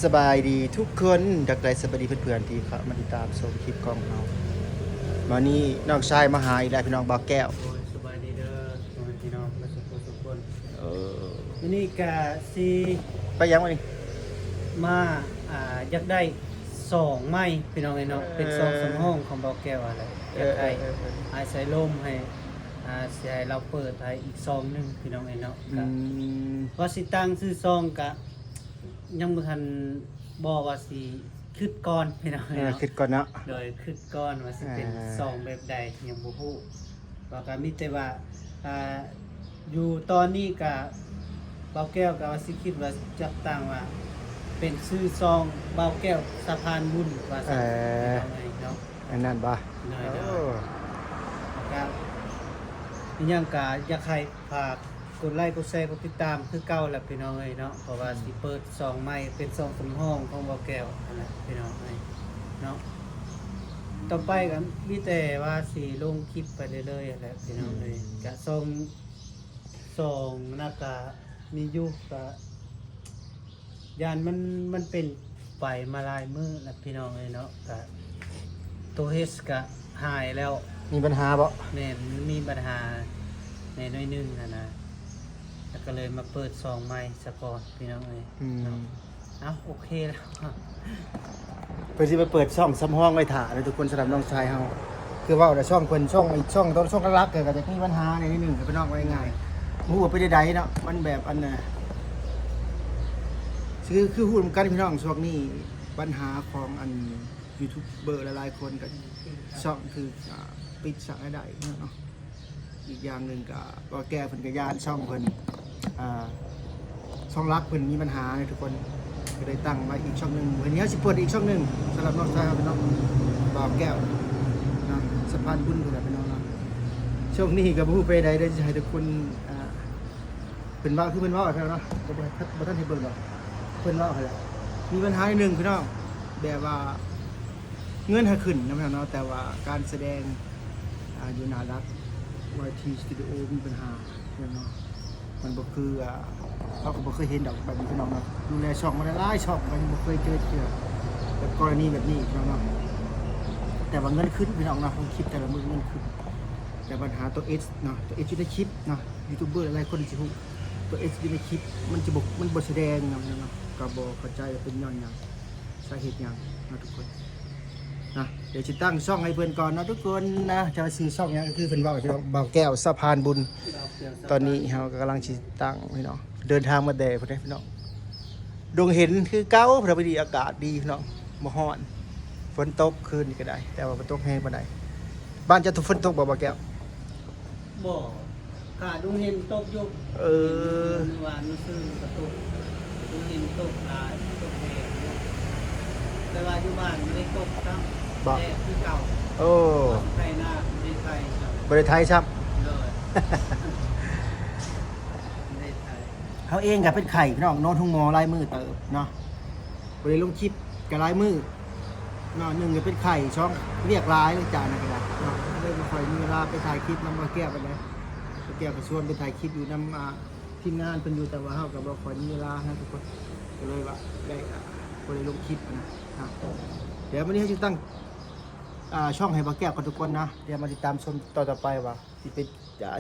สบายดีทุกคนดักไดสบายดีเพื่อนๆที่เข้ามาติดตามชมคลิปของเราวันนี้น้องชายมาหาอีกแล้วพี่น้องบ่าวแก้วโอ้ยสบายดีเด้อสวัสดีน้องและสุขคนเออวันนี้กะซี ไปยังวันนี้มาอยากได้สองไม้พี่น้องไอ้เนาะเป็นสองสำห้องของเบาแก้วอะไรอยากได้ใส่ลมให้เสียให้เราเปิดให้อีกซองหนึงพี่น้องไอ้เนาะกะว่าสิตั้งซื้อซองกะยังบ่ทันบอกว่าสิคิดก่อนพี่น้องไอ้เนาะ คิดก่อนเนาะโดยคิดก่อนว่าสิเป็นซองแบบใดยังบ่ฮู้ว่าก็มีแต่ว่าอยู่ตอนนี้ก็เบาแก้วก็ว่าสิคิดว่าจับตั้งว่าเป็นชื่อซองเบาแก้วสะพานบุญว่าซั่นเนาะ อันนั้นบ่ได้ โอ้ แล้วก็อีหยังก็อยากให้ฝากกดไลค์กดแชร์กดติดตามคือเก่าแหละพี่น้องเอ้ยเนาะเพราะว่าสิเปิดซองใหม่เป็นซองสำห้องของเบาแก้วนั่นแหละพี่น้องเอ้ยเนาะต่อไปก็มีแต่ว่าสิลงคลิปไปเรื่อยๆแหละพี่น้องเอ้ยก็ส่งนากามีอยู่ก็ยานมันเป็นไปมาหลายมื้อแล้วพี่น้องเอ้ยเนาะก็ตัวเฮสก็หายแล้ว มีปัญหาบ่แม่นมีปัญหาในน้อยหนึงนะแล้วก็เลยมาเปิดซองใหม่ซะก่อนพี่น้องเอ้ยเนาะเอ้าโอเคแล้ว เพิ่นสิไปเปิดช่องสำห้องไว้ถ่าเลยทุกคนสำหรับน้องชายเฮาคือว่าแต่ช่องเพิ่นช่องอีกช่องต้นช่องรักๆก็จะมีปัญหาในนิดนึงพี่น้องว่าง่ายๆฮู้ว่าไปได้ๆเนาะมันแบบอันน่ะคือฮู้เหมือนกันพี่น้องช่วงนี้ปัญหาของอันยูทูบเบอร์หลายๆคนก็ช่องคือปิดสักได้เนาะอีกอย่างหนึ่งก็ว่าแก้เพิ่นก็ย่านช่องเพิ่นช่องรักเพิ่นมีปัญหาเลยทุกคนก็ได้ตั้งมาอีกช่องหนึงวันนี้สิเปิดอีกช่องหนึงสำหรับน้องชายพี่น้องบ่าวแก้วนะสะพานบุญเพิ่นพี่น้องเนาะช่วงนี้ก็บ่ฮู้ไปใดได้สิให้ทุกคนเพิ่นว่าคือเพิ่นว่าแล้วเนาะบ่ทันเห็นเบิ่งหรอกเพิ่นว่าหั่นแหละมีปัญหาหนึ่งพี่น้องแบบว่าเงินหาขึ้นนะพี่น้องเนาะแต่ว่าการแสดงอยู่น่ารักYT Studio มีปัญหาเนาะมันบ่คือเราก็บ่เคยเห็นดอกแบบนี้พี่น้องเนาะดูแลช่องมาหลายช่องก็ยังบ่เคยเจอแบบกรณีแบบนี้พี่น้องเนาะแต่ว่าเงินขึ้นพี่น้องเนาะคลิปแต่ละมื้อเงินขึ้นแต่ปัญหาตัว H เนาะตัว H อยู่ในคลิปเนาะยูทูบเบอร์หลายคนสิฮู้ตัว H อยู่ในคลิปมันจะบ่แสดงเนาะก็บ่เข้าใจว่าเป็นย้อนหยังสาเหตุหยังนะทุกคนนะเดี๋ยวจะตั้งช่องให้เพื่อนก่อนนะทุกคนนะจะซื้อช่องนี้ก็คือเพื่อนว่าพี่น้องบ่าวแก้วสะพานบุญตอนนี้เรากำลังจะตั้งพี่น้องเดินทางมาแด่พี่น้องดวงเห็นคือเก้าพระบดีอากาศดีพี่น้องบ่ฮ้อนฝนตกคืนนี้ก็ได้แต่ว่าฝนตกแห้งปานใดบ้านจะฝนตกบ่าวแก้วบ่ขาดุงเห็นตกอยู่เมื่อวานมื้อซื่อก็ตกดุงเห็นตกหลายตกแรงแต่ว่าอยู่บ้านไม่ได้ตกครับแต่คือเก่าโอ้ไทยหน้าไม่ไทยครับบ่ได้ไทยครับเลยไม่ไทยเขาเองก็เป็นไข่พี่น้องนอนทุ่งหมอลายมือเติบเนาะบ่ได้ลงคลิปก็ลายมือเนาะ1ก็เป็นไข่ช่องเรียกลายเลยจ้านะก็ได้เนาะเลยบ่ค่อยมีเวลาไปถ่ายคลิปนำบ่แก้วไปเลยบ่แก้วก็ชวนไปถ่ายคลิปอยู่นำทีมงานเพิ่นอยู่แต่ว่าเฮาก็บ่ค่อยมีเวลานะทุกคนก็เลยว่าได้บ่ได้ลงคลิปนะเดี๋ยววันนี้จะตั้งช่องให้บ่แก้วกันทุกคนนะเดี๋ยวมาติดตามชมต่อไปว่าสิเป็น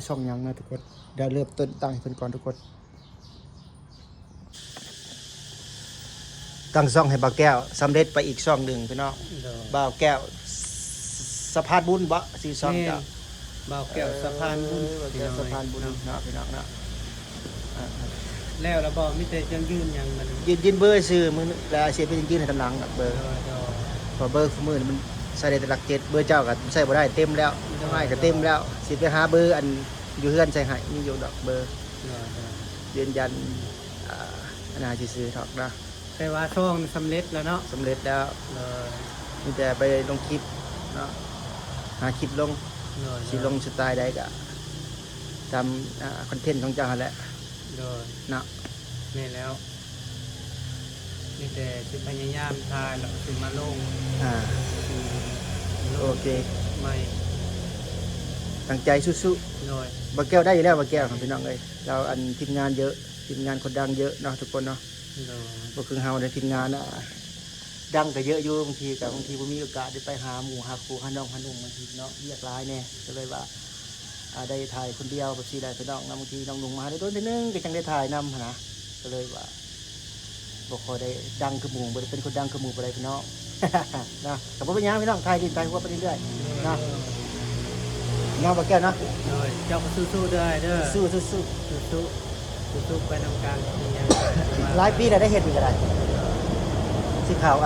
ช่องหยังนะทุกคนเดี๋ยวเริ่มต้นตั้งให้เพิ่นก่อนทุกคนตั้งช่องให้บ่แก้วสำเร็จไปอีกช่องหนึ่งพี่น้องบ่าวแก้วสะพานบุญบ่ชื่อช่องจ้ะบ่าวแก้วสะพานบุญสะพานบุญเนาะพี่น้องเนาะแล้วบ่มีแต่ยังยืนยังมันยืนเบอร์ชื่อมื้อแล้วสิเป็นยืนให้ตำหลังเบอร์พอเบอร์มื้อมันใส่ได้แต่หลัก7เบอร์เจ้าก็ใส่บ่ได้เต็มแล้วไม่ก็เต็มแล้วสิไปหาเบอร์อันอยู่เฮือนใส่ให้มีอยู่ดอกเบอร์ยืนยันอันน่าสิซื้อถอกนะแต่ว่าช่องสำเร็จแล้วเนาะสำเร็จแล้วมีแต่ไปลงคลิปเนาะหาคลิปลงสิลงสไตล์ใดก็ทำคอนเทนต์ของเจ้าแหละเนาะนี่แล้วมีแต่สิพยายามถ่ายแล้วสิมาลงโอเคไม่ตั้งใจสู้ๆบ่แก้วได้อยู่แล้วบ่แก้วครับพี่น้องเอ้ยเราอันทีมงานเยอะทีมงานคนดังเยอะเนาะทุกคนเนาะ โดย บ่คือเฮาได้ทีมงานน่ะดังก็เยอะอยู่บางทีบ่มีโอกาสได้ไปหาหมู่หาครูหาน้องหานุ่งบางทีเนาะเรียกหลายแน่ก็เลยว่าได้ถ่ายคนเดียวแบบสิได้พี่น้องนำบางทีน้องนุ่งมาได้โดนทีนึงก็จังได้ถ่ายนำหั้นนะก็เลยว่าบ่ค่อยได้ดังคือหมู่บ่ได้เป็นคนดังคือหมู่บ่ได้พี่น้อง นะแต่บ่เป็นหยังพี่น้องถ่ายดินถ่ายหัวไปเรื่อยๆนะเนาะบ่แก้วเนาะ โดยเจ้าก็สู้ๆเด้อเด้อ สู้ๆ สู้ๆไปนำกันมีหยัง หลายปีแล้วได้เฮ็ดนี่ก็ได้สิข่าว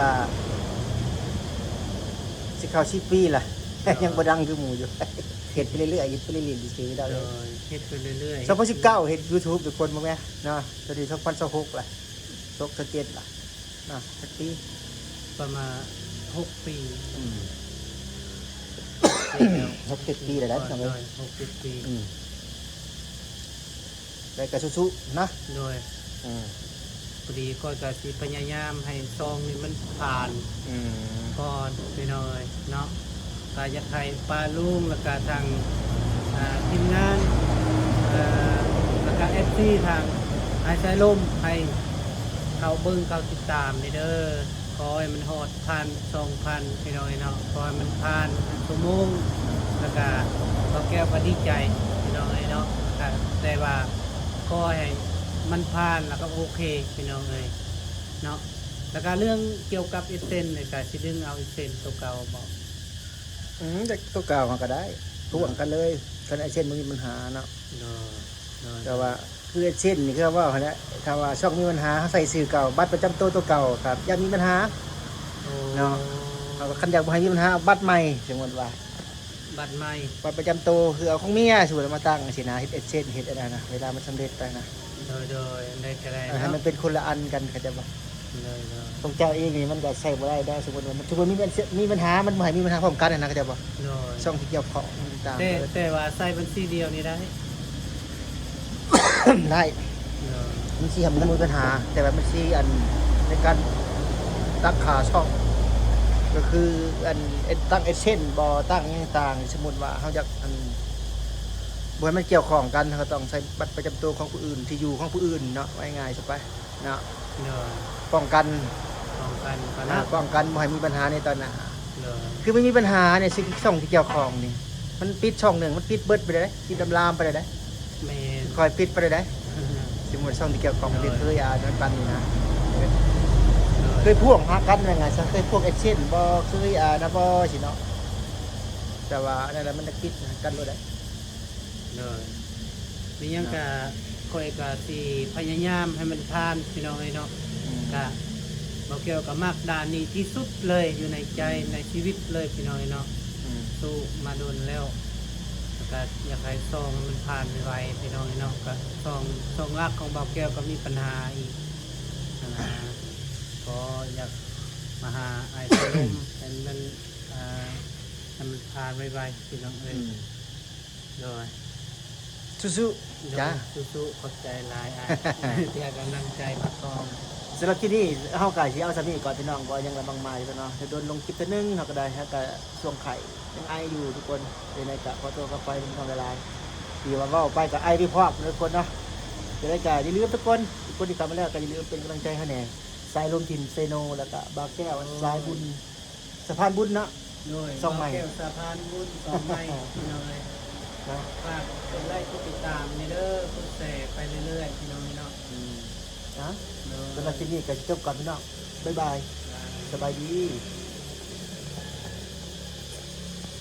สิข่าว10ปีล่ะ ยังบ่ดังคือหมู่อยู่ เฮ็ดไปเรื่อยๆเฮ็ดไปเรื่อยๆซื่อๆได้ โด เลย ยเฮ็ดไปเรื่อยๆ 2019เฮ็ด YouTube ทุกคนบ่แม่เนาะตอนนี้2026ล่ะ2027ล่ะนะสักปี ประมาณ6 ปี อืม แล้ว 6-7ปีแล้วนะพี่น้อง โด เอ้ย ย6-7 ปี อืมได้ก็สู้ๆนะ โดย อืม พอดีก็จะสิพยายามให้ซองนี่มันผ่าน อืม ก่อนไปหน่อยเนาะกายไทยปลาลุงแล้วก็ทางทีมงานแล้วก็FCทางไอ้สายลมให้เขาเบิ่งเขาติดตามนี่เด้อขอให้มันฮอด1,000-2,000พี่น้อยเนาะขอให้มันผ่านชั่วโมงแล้วก็ก็แก้วก็ดีใจพี่น้อยเนาะก็แต่ว่าขอให้มันผ่านแล้วก็โอเคพี่น้องเอ้ยเนาะแล้วก็เรื่องเกี่ยวกับอีเซนเนี่ยก็สิดึงเอาอีเซนตัวเก่าบอก แต่ตัวเก่ามันก็ได้พ่วงกันเลยคันไอ้เช่นมันมีปัญหาเนาะ เนาะเนาะ แต่ว่าคือไอ้เช่นนี่คือว่าเขาเนี่ยถ้าว่าช่องมีปัญหาเขาใส่สื่อเก่าบัตรประจำตัวเก่าครับอย่ามีปัญหา โอ้ เนาะ เอาคันอยากบ่ให้มีปัญหาเอาบัตรใหม่สมมติว่า บัตรใหม่ บัตรประจำตัวคือเอาของเมียสมมติมาตั้งสินะเฮ็ดไอ้เช่นเฮ็ดอะไรนะเวลามันสำเร็จไปนะ โดยได้ก็ได้ ให้ เนาะ มันเป็นคนละอันกันเขาใจะบอก เลยเนาะ ของเจ้าเองนี่มันก็ใส่บ่ได้ได้สมมติว่ามันทุกคนมีปัญหามันบ่ให้มีปัญหาพร้อมกันนะเขาใจะบอก โดย ช่องที่เกี่ยวข้องต่าง แต่ว่าใส่บัญชีเดียวนี่ได้ ๆ ได้ เนาะ มันสิทำมันมีปัญหา แต่ว่ามันสิอันในการตั้งขาช่อง ก็คืออันตั้งเอเซนบ่ตั้งอหยังต่างสมมุติว่าเฮาอยากอันบ่ให้มันเกี่ยวข้องกันเราก็ต้องใช้บัตรประจำตัวของผู้อื่นที่อยู่ของผู้อื่นเนาะไว้ง่ายซะไปเนาะ เนาะ ป้องกัน ป้องกันก็ นะ นะ ป้องกันบ่ให้มีปัญหาในตอนหน้า เนาะ คือไม่มีปัญหาในสิ่งช่องที่เกี่ยวข้องนี่มันปิดช่องหนึ่งมันปิดเบิดไปเลยปิดลามไปเลยได้ แม่น คอยปิดไปเลยได้สมมุติช่องที่เกี่ยวข้องมันเคยมันปันนี่นะเคยพ่วงหากันยังไงซะเคยพ่วงเอเซนบ่เคยนะบ่สิเนาะแต่ว่านั่นแหละมันจะปิดกันบ่ได้ เนาะมีหยังก็ค่อยก็สิพยายามให้มันผ่านพี่น้องเอ้ยเนาะ ก็บอกเกี่ยวกับมากดานนี้ที่สุดเลยอยู่ในใจในชีวิตเลยพี่น้อยเนาะสู้มาโดนแล้วแล้วก็อยากให้ซองมันผ่านไปไวพี่น้อยเนาะก็ซองรักของบอกแก้วก็มีปัญหาอีกนะก็อยากมาหาไอ้สลมให้มันให้มันผ่านไวๆพี่น้องเอ้ยโดย สู้ๆจ้า สู้ๆขอบใจหลายที่ให้กำลังใจประกอง สำหรับที่นี่เฮาก็สิเอาซะนี่ก่อนพี่น้องบ่ยังละบางมาอยู่เนาะจะโดนลงคลิปตัวนึงเฮาก็ได้เฮาก็ช่วงไข่ยังไออยู่ทุกคนเป็นไงก็ขอตัวกลับไปเป็นทางละลายที่ว่าเว้าไปก็ไอไปพร้อมทุกคนเนาะจะได้ก็อย่าลืมทุกคนที่กลับมาแล้วก็อย่าลืมเป็นกำลังใจให้แหน่สายลมถิ่นเซโนแล้วก็บางแก้วสายบุญสะพานบุญเนาะ โดย ซองใหม่ แก้วสะพานบุญซองใหม่พี่น้องเลย นะ ฝากกดไลค์กดติดตามในเด้อกดแชร์ไปเรื่อยๆพี่น้องเนาะ นะ โดย สำหรับที่นี่ก็จบก่อนพี่น้องบ๊ายบายสบายดี บ